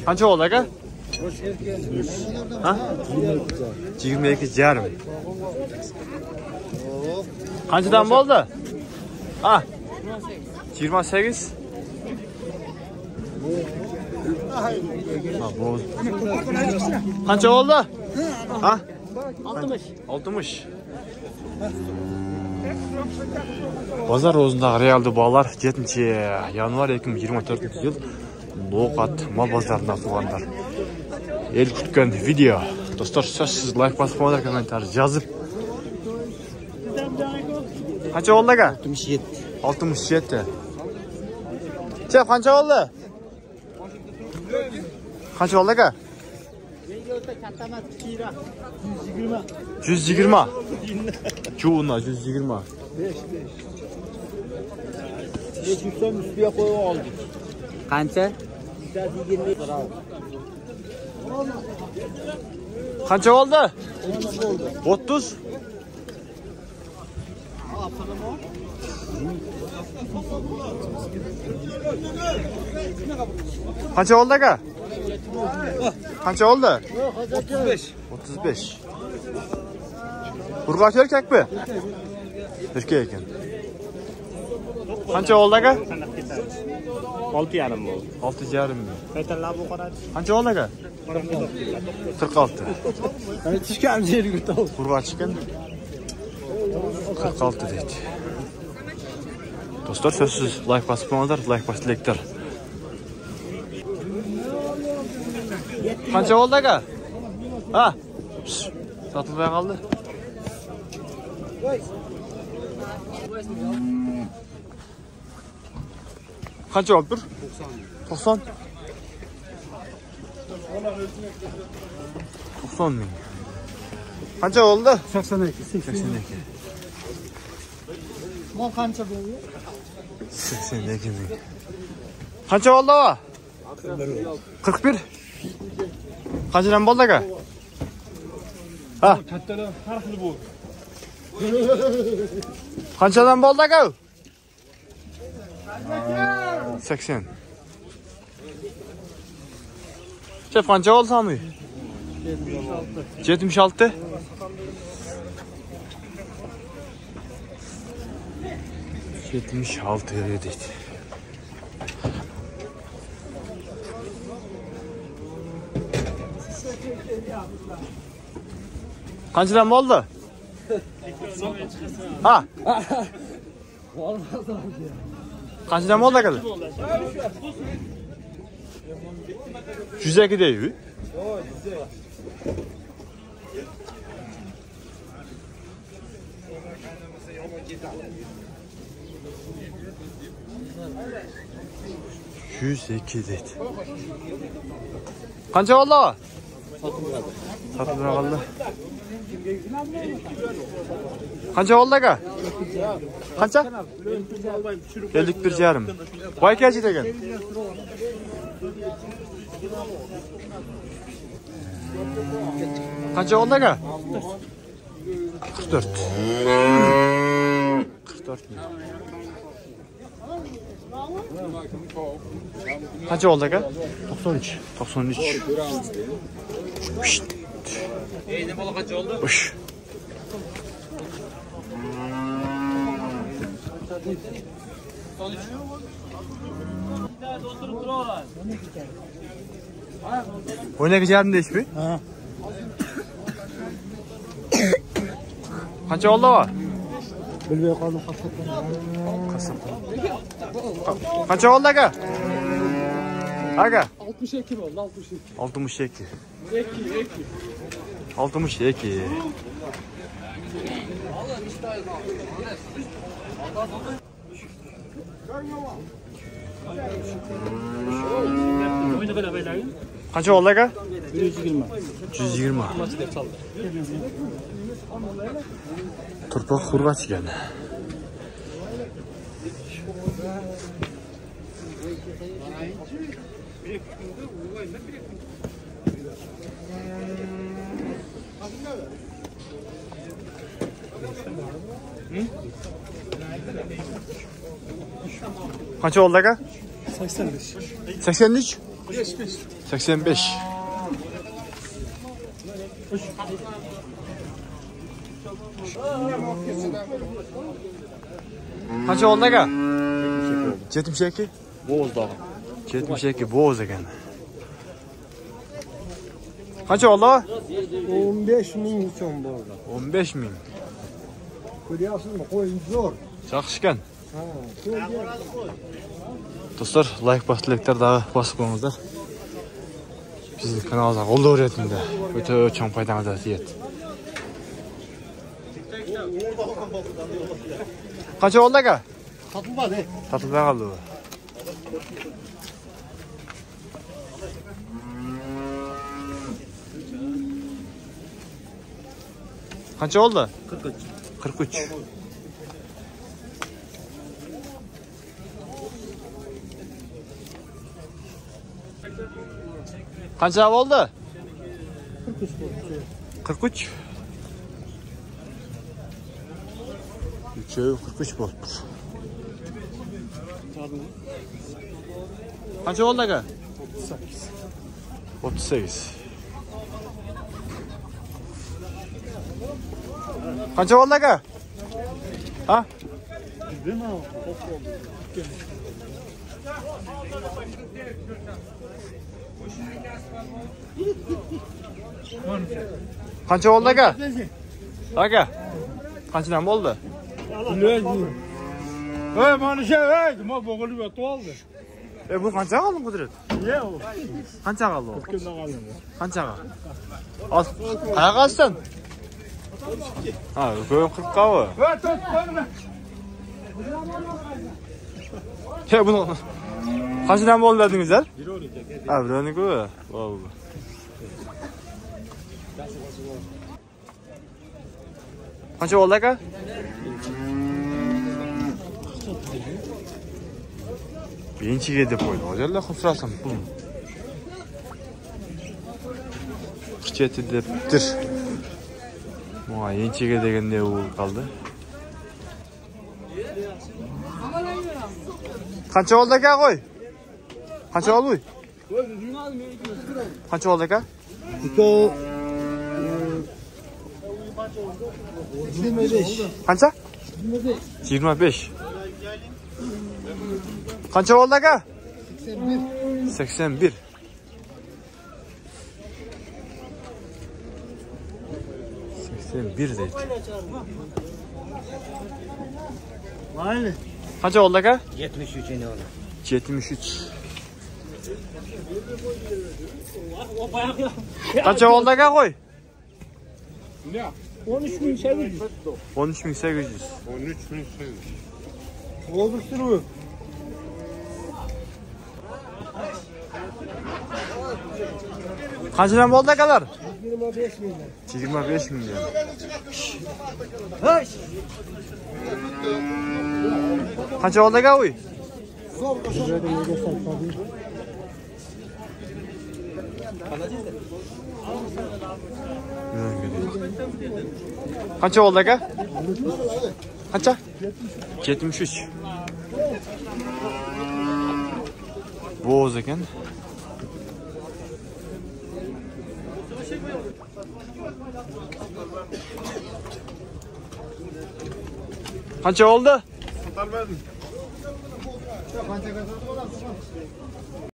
Qancha oldu aka? Ha? 22 yarım. Qanchadan bo'ldi? Ha? 28. Ha, bu. Qancha oldu? Ha? 60. 60. Bozor o'zida realda bolalar 7-yanvar 2024-yil Loqat mal bozorida tuganlar. El kutgan video. Do'stlar, siz like bosib qo'yinglar, kommentar yozib. Qancha oldi aka? 67. 67. Chef, qancha oldi? Qancha oldi aka? 120. Çoğuna 120. 500 so'm ustiga qo'yib oldik. Qancha? 120. Qancha oldi? 30. Qancha oldi aka? Qancha oldi? 35. 35. Urg'och erkakmi? Erkak ekan. Qancha oldi aka? 6,5 bo'ldi. 6,5 ming. Qaytarlar bu qaradi. Qancha oldi aka? 46. Ana tishkam yerga o'tadi. Urg'och ekan. 46 deydi. Do'stlar, siz like bosib qo'yinglar, like bosinglar. Qancha oldi aka? Ha? Sotilmay qoldi. Qancha olib tur? 90. 90 ming. Qancha oldi? 82. 82. Mol qancha bo'ldi? 82 ming. Qancha oldi va? 41. Qanchadan bo'ldi aka? Ha? Kattalar har xil bo'ldi. Qanchadan bo'ldi aka? 80. Chef, qancha oldi sami? 76. 76 deydi. Qanchadan bo'ldi? Ha? Qanchadan bo'ldi aka? 102 deydi. deydi. Qancha oldi? Satılmaya kaldı. Qancha oldi aka? Qancha? 51,5. Voy kaçı degan. Qancha oldi aka? 44. 44. Qancha oldi aka? 93. 93. Ne bola qancha oldi? Ush. Oynaga yardım değiş mi? Ha. Qancha oldi va? Bilmay qoldim Qasam. Qancha oldi aka? Aka? 62 oldu, 62. 62. 2. 62. Qancha oldi aka? 120. 120. Turpoq xurvat ekan. Qancha oldu aka? 85. 83? 75. 85. Qancha oldu aka? 72. Boğaz dağı. 72 bo'z ekan. Qancha oldu? 15 ming so'm bo'ldi. 15 ming. Ko'ryapsizmi? Qo'ying zo'r. Yaxshi ekan. Ha, to'yga. Do'stlar, like bosinglar, daha bosib qo'yinglar. Bizning kanalda qo'llab beringlar. O'ta chong foydamizda tiyet. Qancha oldu aka? Topilmadi. Tatılmaya kaldı bu. Kaç oldu? 43. 43. Kaç abi oldu? 43 bo'ldi. 43. 43 oldu. Kaç oldu aka? 38. 38. Kaç oldu aka? Ha? Değil mi? Kaç oldu aka? Aka. Kaçdan oldu? Hey mana şey hey, ma bo'g'ilib yotib oldi. Bu qancha qaldın Kudret? Yo'q. Qancha qaldi o? Kimda qoldi? Qanchaga? Al. Qayoqqa qolsan? Ha, ko'p 40 qa o. Va, to'g'ri. He, bunu qanchadan bo'ldi dedingizlar? 1.12. Ha, 1.12. Vau. Qancha bo'ldi aka? Birinchiga deb qo'ydi. Hozirlar xusrasan pul. Kicheti debdir. Mo'a birinchiga deganda u qoldi. Qancha oldi aka qo'y? Qancha oldi? Qancha oldi aka? 25. Qancha? 25. Qancha oldi aka? 81. 81. 81 deydi. Mayli. Qancha oldi aka? 73 ne oldu? 73. Qancha oldi aka qo'y? 13.800. 13.800. 13.800. Oldu sürü. Qanchadan bo'ldi akalar? 25 milyon. 25 milyon. Hey! Qancha oldi aka uy? Zor koşar. Qancha oldi aka? Qancha? 73. Bo'z ekan. Qancha oldi? Almadım.